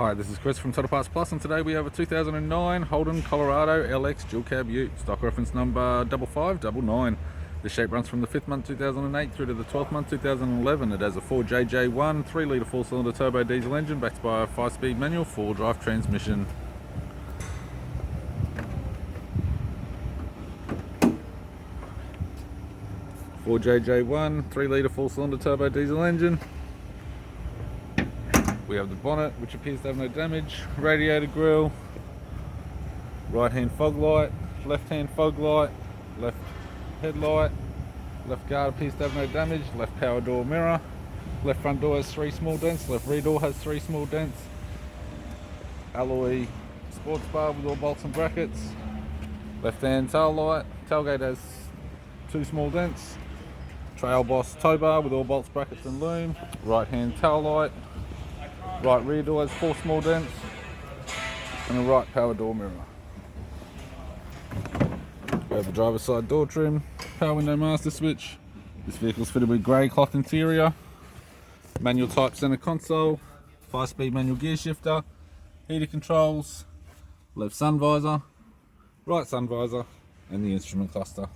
Hi, this is Chris from Tailgate Plus, and today we have a 2009 Holden Colorado LX dual cab ute, stock reference number 5599. The shape runs from the 5th month 2008 through to the 12th month 2011. It has a 4JJ1 3 litre 4-cylinder turbo diesel engine backed by a 5-speed manual 4-drive transmission. .4JJ1 3 litre 4-cylinder turbo diesel engine. We have the bonnet, which appears to have no damage, radiator grille, right hand fog light, left hand fog light, left headlight, left guard appears to have no damage, left power door mirror, left front door has 3 small dents, left rear door has 3 small dents, alloy sports bar with all bolts and brackets, left hand tail light, tailgate has 2 small dents, Trailboss tow bar with all bolts, brackets and loom, right hand tail light, right rear door has 4 small dents, and a right power door mirror. We have the driver's side door trim, power window master switch. This vehicle is fitted with grey cloth interior, manual type centre console, 5-speed manual gear shifter, heater controls, left sun visor, right sun visor, and the instrument cluster.